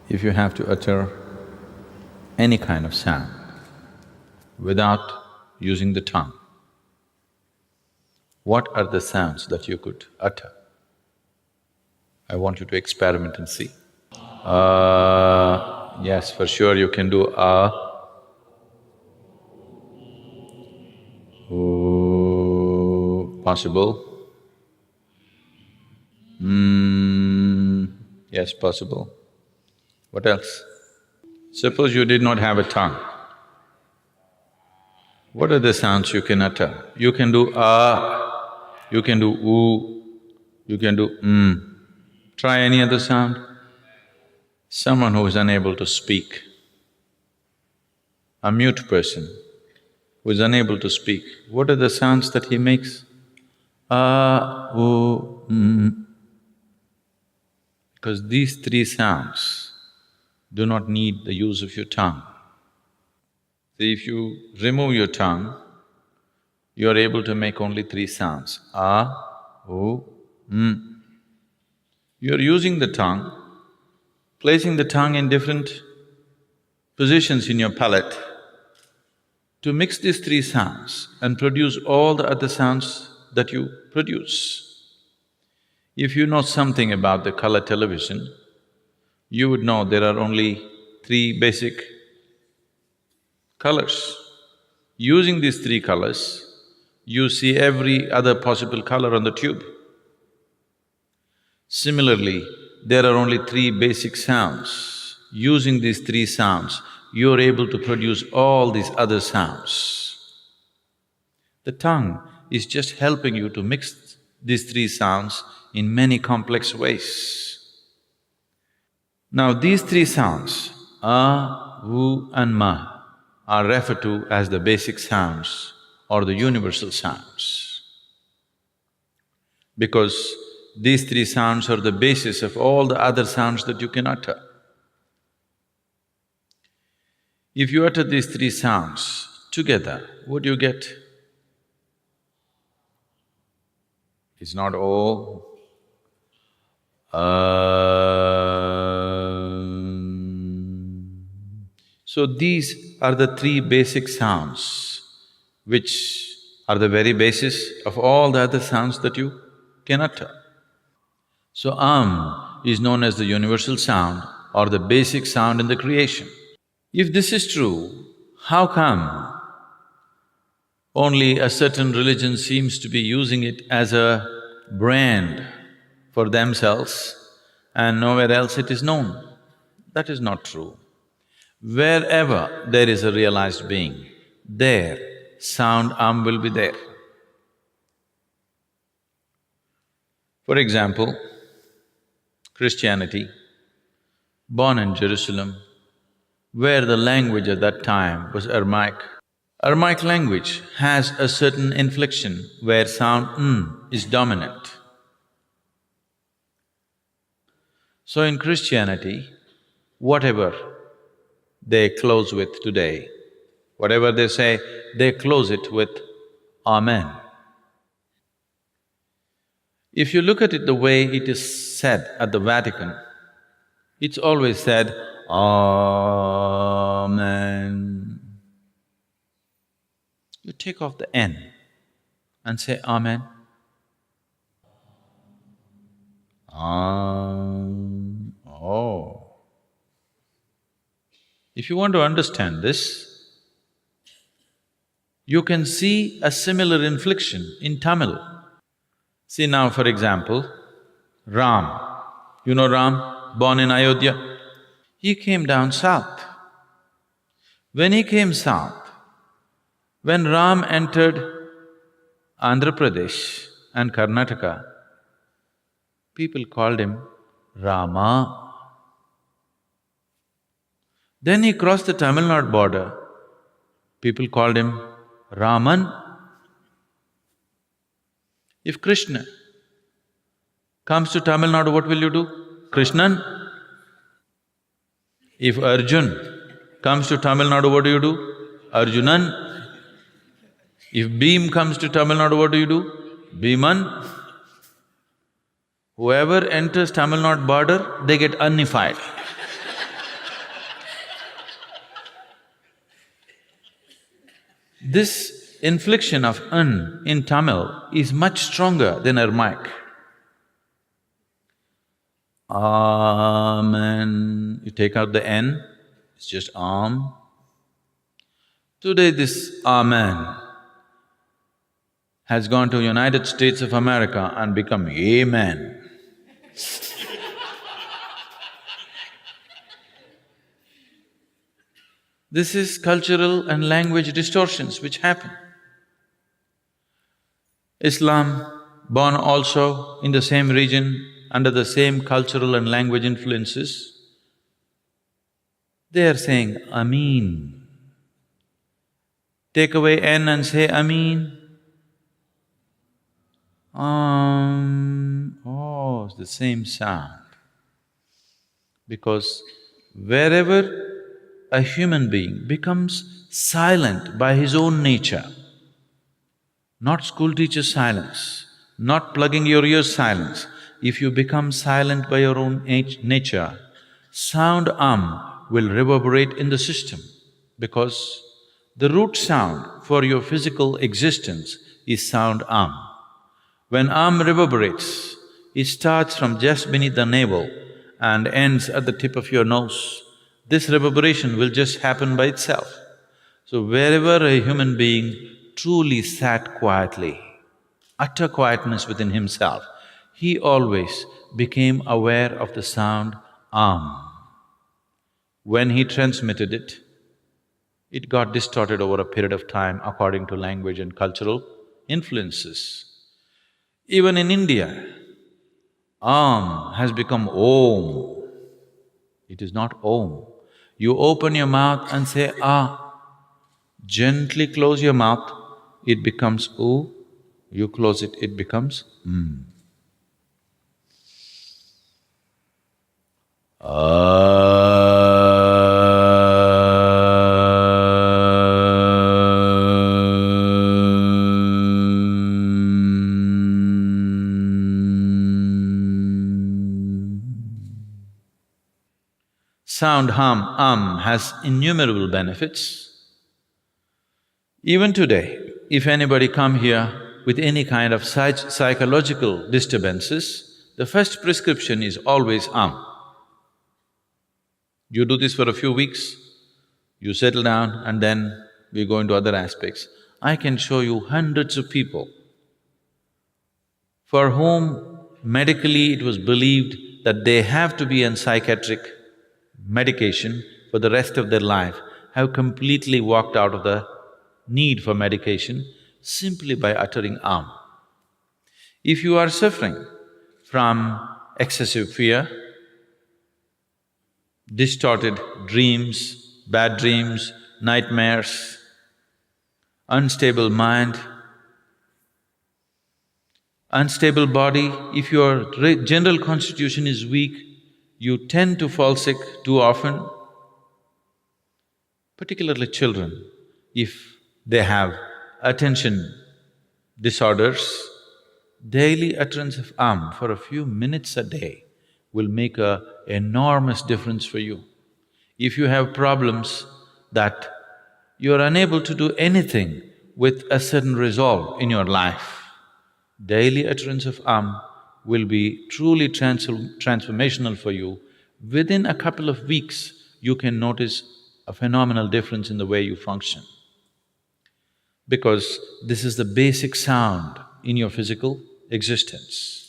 If you have to utter any kind of sound without using the tongue, what are the sounds that you could utter? I want you to experiment and see. Yes, for sure you can do possible. Yes, possible. What else? Suppose you did not have a tongue. What are the sounds you can utter? You can do you can do you can do Try any other sound. Someone who is unable to speak, a mute person who is unable to speak, what are the sounds that he makes? Because these three sounds do not need the use of your tongue. See, if you remove your tongue, you are able to make only three sounds, You are using the tongue, placing the tongue in different positions in your palate to mix these three sounds and produce all the other sounds that you produce. If you know something about the color television, you would know there are only three basic colors. Using these three colors, you see every other possible color on the tube. Similarly, there are only three basic sounds. Using these three sounds, you're able to produce all these other sounds. The tongue is just helping you to mix these three sounds in many complex ways. Now these three sounds, and ma, are referred to as the basic sounds or the universal sounds. Because these three sounds are the basis of all the other sounds that you can utter. If you utter these three sounds together, what do you get? It's not oh, So these are the three basic sounds which are the very basis of all the other sounds that you can utter. So is known as the universal sound or the basic sound in the creation. If this is true, how come only a certain religion seems to be using it as a brand for themselves and nowhere else it is known? That is not true. Wherever there is a realized being, there sound will be there. For example, Christianity, born in Jerusalem, where the language at that time was Aramaic. Aramaic language has a certain inflection where sound is dominant. So in Christianity, whatever they close with today, whatever they say, they close it with Amen. If you look at it the way it is said at the Vatican, it's always said, Amen. You take off the N and say Amen. Oh. If you want to understand this, you can see a similar inflection in Tamil. See now, for example, Ram. You know Ram, born in Ayodhya? He came down south. When he came south, when Ram entered Andhra Pradesh and Karnataka, people called him Rama. Then he crossed the Tamil Nadu border, people called him Raman. If Krishna comes to Tamil Nadu, what will you do? Krishnan. If Arjun comes to Tamil Nadu, what do? Arjunan. If Bhim comes to Tamil Nadu, what do? Bhiman. Whoever enters Tamil Nadu border, they get unified. This inflection of "n" in Tamil is much stronger than Aramaic. Amen. You take out the N, it's just Am. Today this Amen has gone to United States of America and become Amen. This is cultural and language distortions which happen. Islam, born also in the same region, under the same cultural and language influences, they are saying Ameen. Take away N and say Ameen. Oh, it's the same sound. Because wherever a human being becomes silent by his own nature, not school teacher silence, not plugging your ears silence, if you become silent by your own nature, sound will reverberate in the system because the root sound for your physical existence is sound When reverberates, it starts from just beneath the navel and ends at the tip of your nose. This reverberation will just happen by itself. So wherever a human being truly sat quietly, utter quietness within himself, he always became aware of the sound When he transmitted it, it got distorted over a period of time according to language and cultural influences. Even in India, has become Om. It is not Om. You open your mouth and say gently close your mouth, it becomes U. You close it, it becomes Sound has innumerable benefits. Even today, if anybody come here with any kind of psychological disturbances, the first prescription is always You do this for a few weeks, you settle down and then we go into other aspects. I can show you hundreds of people for whom medically it was believed that they have to be on psychiatric medication for the rest of their life, have completely walked out of the need for medication simply by uttering If you are suffering from excessive fear, distorted dreams, bad dreams, nightmares, unstable mind, unstable body, if your general constitution is weak, you tend to fall sick too often, particularly children, if they have attention disorders, daily utterance of for a few minutes a day will make an enormous difference for you. If you have problems that you are unable to do anything with a certain resolve in your life, daily utterance of will be truly transformational for you. Within a couple of weeks, you can notice a phenomenal difference in the way you function. Because this is the basic sound in your physical existence.